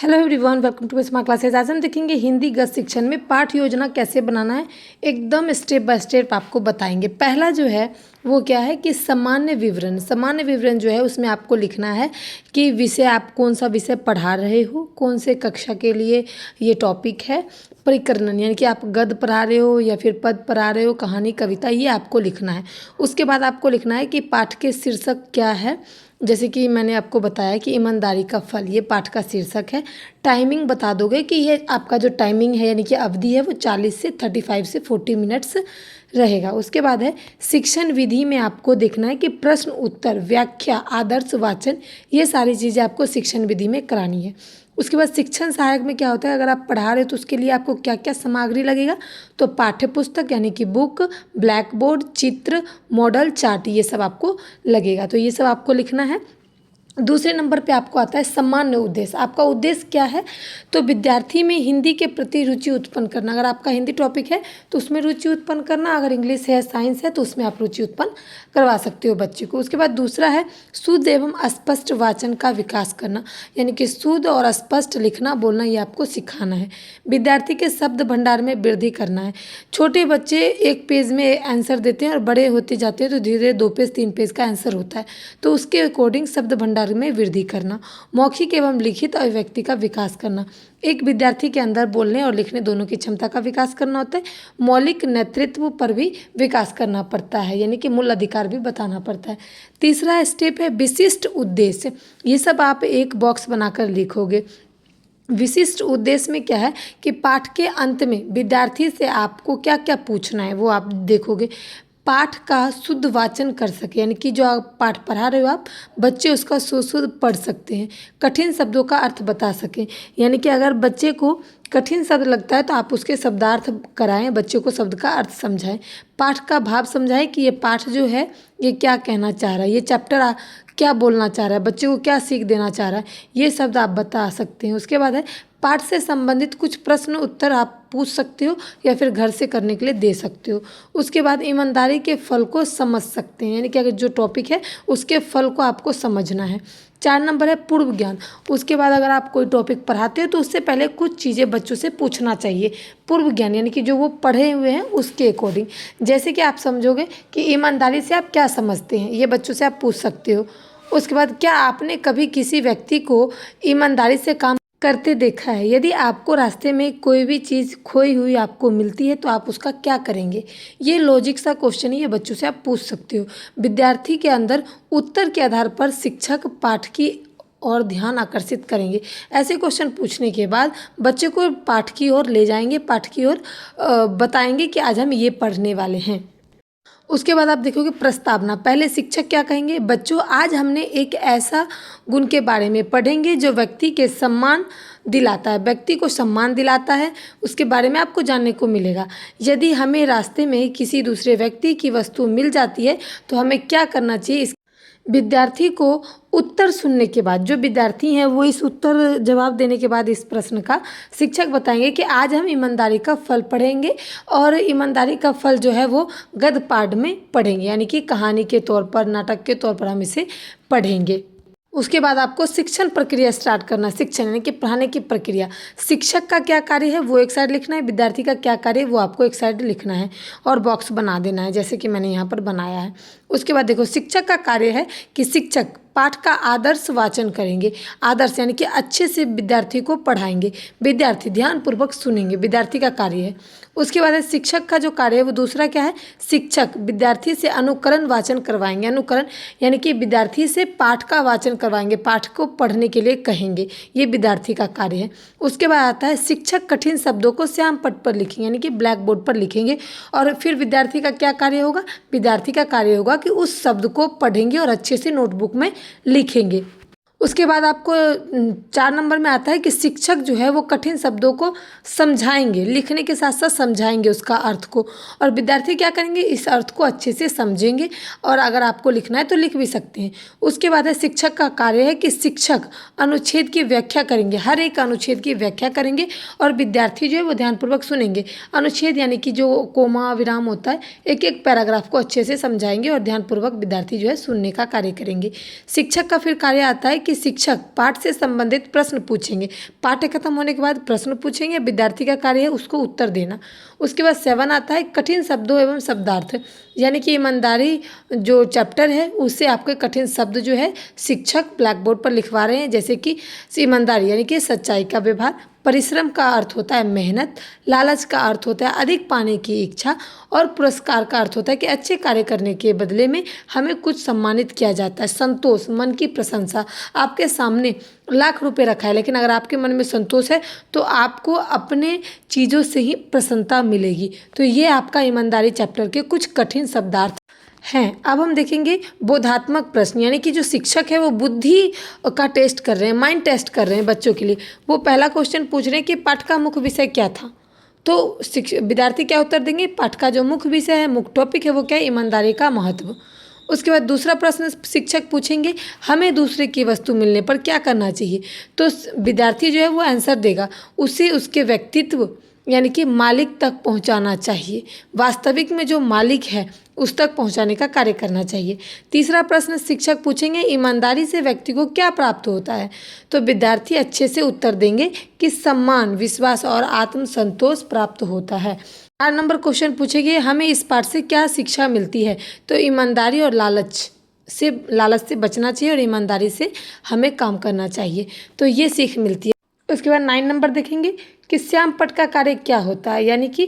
Hello everyone, welcome to smart classes. आज हम देखेंगे हिंदी गद्य शिक्षण में पाठ योजना कैसे बनाना है। एकदम स्टेप बाय स्टेप आपको बताएंगे। पहला जो है वो क्या है कि सामान्य विवरण जो है उसमें आपको लिखना है कि विषय आप कौन सा विषय पढ़ा रहे हो, कौन से कक्षा के लिए ये टॉपिक है। परिकरणन यानी कि आप गद्य पढ़ा रहे हो या फिर पद पढ़ा रहे हो, कहानी कविता, ये आपको लिखना है। उसके बाद आपको लिखना है कि पाठ के शीर्षक क्या है। जैसे कि मैंने आपको बताया कि ईमानदारी का फल, ये पाठ का शीर्षक है। टाइमिंग बता दोगे कि ये आपका जो टाइमिंग है यानी कि अवधि है वो 40 से 35 से 40 मिनट्स रहेगा। उसके बाद है शिक्षण विधि में आपको देखना है कि प्रश्न उत्तर, व्याख्या, आदर्श वाचन, ये सारी चीज़ें आपको शिक्षण विधि में करानी है। उसके बाद शिक्षण सहायक में क्या होता है, अगर आप पढ़ा रहे हो तो उसके लिए आपको क्या क्या सामग्री लगेगा। तो पाठ्य पुस्तक यानी कि बुक, ब्लैक बोर्ड, चित्र, मॉडल, चार्ट, ये सब आपको लगेगा। तो ये सब आपको लिखना है। दूसरे नंबर पे आपको आता है सामान्य उद्देश्य। आपका उद्देश्य क्या है, तो विद्यार्थी में हिंदी के प्रति रुचि उत्पन्न करना। अगर आपका हिंदी टॉपिक है तो उसमें रुचि उत्पन्न करना, अगर इंग्लिश है, साइंस है तो उसमें आप रुचि उत्पन्न करवा सकते हो बच्चे को। उसके बाद दूसरा है शुद्ध एवं स्पष्ट वाचन का विकास करना, यानी कि शुद्ध और स्पष्ट लिखना बोलना, ये आपको सिखाना है। विद्यार्थी के शब्द भंडार में वृद्धि करना है। छोटे बच्चे एक पेज में आंसर देते हैं और बड़े होते जाते हैं तो धीरे धीरे 2 पेज 3 पेज का आंसर होता है, तो उसके अकॉर्डिंग शब्द भंडार में वृद्धि करना। मौखिक एवं लिखित अभिव्यक्ति का विकास करना। एक विद्यार्थी के अंदर बोलने और लिखने दोनों की क्षमता का विकास करना होता है। मौलिक नेतृत्व पर भी विकास करना पड़ता है, यानी कि मूल अधिकार भी बताना पड़ता है। तीसरा स्टेप है विशिष्ट उद्देश्य। ये सब आप एक बॉक्स बनाकर लिखोगे। विशिष्ट उद्देश्य में क्या है कि पाठ के अंत में विद्यार्थी से आपको क्या क्या पूछना है वो आप देखोगे। पाठ का शुद्ध वाचन कर सके, यानी कि जो आप पाठ पढ़ा रहे हो आप, बच्चे उसका शुद्ध पढ़ सकते हैं। कठिन शब्दों का अर्थ बता सकें, यानी कि अगर बच्चे को कठिन शब्द लगता है तो आप उसके शब्दार्थ कराएं, बच्चे को शब्द का अर्थ समझाएं। पाठ का भाव समझाएं कि ये पाठ जो है ये क्या कहना चाह रहा है, ये चैप्टर क्या बोलना चाह रहा है, बच्चे को क्या सीख देना चाह रहा है, ये शब्द आप बता सकते हैं। उसके बाद है पाठ से संबंधित कुछ प्रश्न उत्तर आप पूछ सकते हो या फिर घर से करने के लिए दे सकते हो। उसके बाद ईमानदारी के फल को समझ सकते हैं, यानी कि अगर जो टॉपिक है उसके फल को आपको समझना है। 4 नंबर है पूर्व ज्ञान। उसके बाद अगर आप कोई टॉपिक पढ़ाते हो तो उससे पहले कुछ चीज़ें बच्चों से पूछना चाहिए। पूर्व ज्ञान यानी कि जो वो पढ़े हुए हैं उसके अकॉर्डिंग, जैसे कि आप समझोगे कि ईमानदारी से आप क्या समझते हैं, ये बच्चों से आप पूछ सकते हो। उसके बाद क्या आपने कभी किसी व्यक्ति को ईमानदारी से काम करते देखा है। यदि आपको रास्ते में कोई भी चीज़ खोई हुई आपको मिलती है तो आप उसका क्या करेंगे। ये लॉजिक सा क्वेश्चन है, ये बच्चों से आप पूछ सकते हो। विद्यार्थी के अंदर उत्तर के आधार पर शिक्षक पाठ की और ध्यान आकर्षित करेंगे। ऐसे क्वेश्चन पूछने के बाद बच्चे को पाठ की ओर ले जाएंगे, पाठ की ओर बताएंगे कि आज हम ये पढ़ने वाले हैं। उसके बाद आप देखोगे प्रस्तावना। पहले शिक्षक क्या कहेंगे, बच्चों आज हमने एक ऐसा गुण के बारे में पढ़ेंगे जो व्यक्ति के सम्मान दिलाता है, व्यक्ति को सम्मान दिलाता है, उसके बारे में आपको जानने को मिलेगा। यदि हमें रास्ते में किसी दूसरे व्यक्ति की वस्तु मिल जाती है तो हमें क्या करना चाहिए। विद्यार्थी को उत्तर सुनने के बाद, जो विद्यार्थी हैं वो इस उत्तर जवाब देने के बाद इस प्रश्न का शिक्षक बताएंगे कि आज हम ईमानदारी का फल पढ़ेंगे और ईमानदारी का फल जो है वो गद्य पाठ में पढ़ेंगे, यानी कि कहानी के तौर पर, नाटक के तौर पर हम इसे पढ़ेंगे। उसके बाद आपको शिक्षण प्रक्रिया स्टार्ट करना। शिक्षण यानी कि पढ़ाने की प्रक्रिया। शिक्षक का क्या कार्य है वो एक साइड लिखना है, विद्यार्थी का क्या कार्य है वो आपको एक साइड लिखना है और बॉक्स बना देना है, जैसे कि मैंने यहाँ पर बनाया है। उसके बाद देखो शिक्षक का कार्य है कि शिक्षक पाठ का आदर्श वाचन करेंगे। आदर्श यानी कि अच्छे से विद्यार्थी को पढ़ाएंगे, विद्यार्थी ध्यानपूर्वक सुनेंगे, विद्यार्थी का कार्य है। उसके बाद शिक्षक का जो कार्य है वो दूसरा क्या है, शिक्षक विद्यार्थी से अनुकरण वाचन करवाएंगे। अनुकरण यानी कि विद्यार्थी से पाठ का वाचन करवाएंगे, पाठ को पढ़ने के लिए कहेंगे, ये विद्यार्थी का कार्य है। उसके बाद आता है शिक्षक कठिन शब्दों को श्याम पट पर लिखेंगे, यानी कि ब्लैक बोर्ड पर लिखेंगे। और फिर विद्यार्थी का क्या कार्य होगा, विद्यार्थी का कार्य होगा कि उस शब्द को पढ़ेंगे और अच्छे से नोटबुक में लिखेंगे। उसके बाद आपको 4 नंबर में आता है कि शिक्षक जो है वो कठिन शब्दों को समझाएंगे, लिखने के साथ साथ समझाएंगे उसका अर्थ को, और विद्यार्थी क्या करेंगे, इस अर्थ को अच्छे से समझेंगे और अगर आपको लिखना है तो लिख भी सकते हैं। उसके बाद है शिक्षक का कार्य है कि शिक्षक अनुच्छेद की व्याख्या करेंगे, हर एक अनुच्छेद की व्याख्या करेंगे और विद्यार्थी जो है वो ध्यानपूर्वक सुनेंगे। अनुच्छेद यानी कि जो कोमा विराम होता है, एक एक पैराग्राफ को अच्छे से समझाएंगे और ध्यानपूर्वक विद्यार्थी जो है सुनने का कार्य करेंगे। शिक्षक का फिर कार्य आता है कि कि शिक्षक पाठ से संबंधित प्रश्न पूछेंगे, पाठ्य खत्म होने के बाद प्रश्न पूछेंगे, विद्यार्थी का कार्य है उसको उत्तर देना। उसके बाद 7 आता है कठिन शब्दों एवं शब्दार्थ, यानी कि ईमानदारी जो चैप्टर है उससे आपके कठिन शब्द जो है शिक्षक ब्लैक बोर्ड पर लिखवा रहे हैं, जैसे कि ईमानदारी यानी कि सच्चाई का व्यवहार, परिश्रम का अर्थ होता है मेहनत, लालच का अर्थ होता है अधिक पाने की इच्छा, और पुरस्कार का अर्थ होता है कि अच्छे कार्य करने के बदले में हमें कुछ सम्मानित किया जाता है। संतोष, मन की प्रशंसा, आपके सामने लाख रुपए रखा है लेकिन अगर आपके मन में संतोष है तो आपको अपने चीज़ों से ही प्रसन्नता मिलेगी। तो ये आपका ईमानदारी चैप्टर के कुछ कठिन शब्दार्थ हैं। अब हम देखेंगे बोधात्मक प्रश्न, यानी कि जो शिक्षक है वो बुद्धि का टेस्ट कर रहे हैं, माइंड टेस्ट कर रहे हैं बच्चों के लिए। वो पहला क्वेश्चन पूछ रहे हैं कि पाठ का मुख्य विषय क्या था, तो विद्यार्थी क्या उत्तर देंगे, पाठ का जो मुख्य विषय है, मुख्य टॉपिक है वो क्या है, ईमानदारी का महत्व। उसके बाद दूसरा प्रश्न शिक्षक पूछेंगे हमें दूसरे की वस्तु मिलने पर क्या करना चाहिए, तो विद्यार्थी जो है वो आंसर देगा, उसे उसके व्यक्तित्व यानी कि मालिक तक पहुंचाना चाहिए, वास्तविक में जो मालिक है उस तक पहुंचाने का कार्य करना चाहिए। तीसरा प्रश्न शिक्षक पूछेंगे ईमानदारी से व्यक्ति को क्या प्राप्त होता है, तो विद्यार्थी अच्छे से उत्तर देंगे कि सम्मान, विश्वास और आत्मसंतोष प्राप्त होता है। 4 नंबर क्वेश्चन पूछेंगे हमें इस पाठ से क्या शिक्षा मिलती है, तो ईमानदारी और लालच से बचना चाहिए और ईमानदारी से हमें काम करना चाहिए, तो ये सीख मिलती है। उसके बाद 9 नंबर देखेंगे कि श्यामपट्ट का कार्य क्या होता है, यानी कि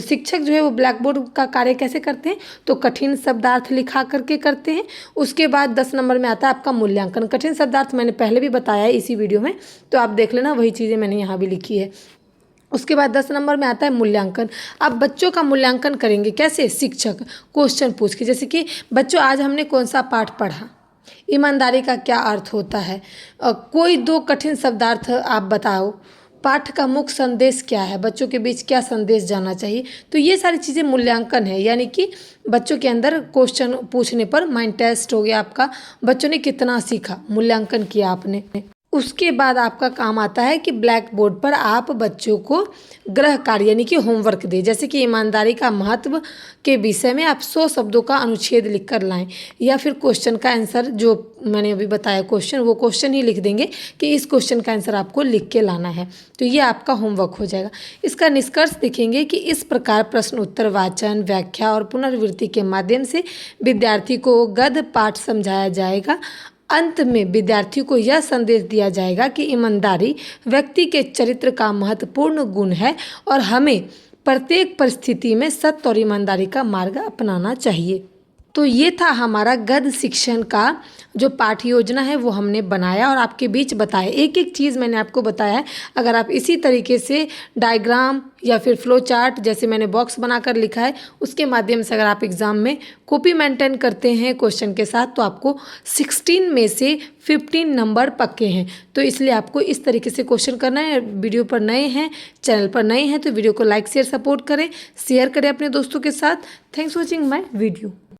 शिक्षक जो है वो ब्लैक बोर्ड का कार्य कैसे करते हैं, तो कठिन शब्दार्थ लिखा करके करते हैं। उसके बाद 10 नंबर में आता है आपका मूल्यांकन। कठिन शब्दार्थ मैंने पहले भी बताया है इसी वीडियो में, तो आप देख लेना, वही चीज़ें मैंने यहाँ भी लिखी है। उसके बाद 10 नंबर में आता है मूल्यांकन। अब बच्चों का मूल्यांकन करेंगे कैसे, शिक्षक क्वेश्चन पूछ के, जैसे कि बच्चों आज हमने कौन सा पाठ पढ़ा, ईमानदारी का क्या अर्थ होता है, कोई 2 कठिन शब्दार्थ आप बताओ, पाठ का मुख्य संदेश क्या है, बच्चों के बीच क्या संदेश जाना चाहिए। तो ये सारी चीज़ें मूल्यांकन है, यानी कि बच्चों के अंदर क्वेश्चन पूछने पर माइंड टेस्ट हो गया आपका, बच्चों ने कितना सीखा, मूल्यांकन किया आपने। उसके बाद आपका काम आता है कि ब्लैक बोर्ड पर आप बच्चों को गृह कार्य यानी कि होमवर्क दें, जैसे कि ईमानदारी का महत्व के विषय में आप 100 शब्दों का अनुच्छेद लिख कर लाएं, या फिर क्वेश्चन का आंसर जो मैंने अभी बताया क्वेश्चन, वो क्वेश्चन ही लिख देंगे कि इस क्वेश्चन का आंसर आपको लिख के लाना है, तो ये आपका होमवर्क हो जाएगा। इसका निष्कर्ष देखेंगे कि इस प्रकार प्रश्न उत्तर, वाचन, व्याख्या और पुनरावृत्ति के माध्यम से विद्यार्थी को गद्य पाठ समझाया जाएगा। अंत में विद्यार्थी को यह संदेश दिया जाएगा कि ईमानदारी व्यक्ति के चरित्र का महत्वपूर्ण गुण है और हमें प्रत्येक परिस्थिति में सत्य और ईमानदारी का मार्ग अपनाना चाहिए। तो ये था हमारा गद्य शिक्षण का जो पाठ योजना है वो हमने बनाया और आपके बीच बताया, एक एक चीज़ मैंने आपको बताया है। अगर आप इसी तरीके से डायग्राम या फिर फ्लो चार्ट जैसे मैंने बॉक्स बनाकर लिखा है उसके माध्यम से अगर आप एग्ज़ाम में कॉपी मेंटेन करते हैं क्वेश्चन के साथ, तो आपको 16 में से 15 नंबर पक्के हैं। तो इसलिए आपको इस तरीके से क्वेश्चन करना है। वीडियो पर नए हैं, चैनल पर नए हैं, तो वीडियो को लाइक शेयर सपोर्ट करें, शेयर करें अपने दोस्तों के साथ। Thanks for watching my video.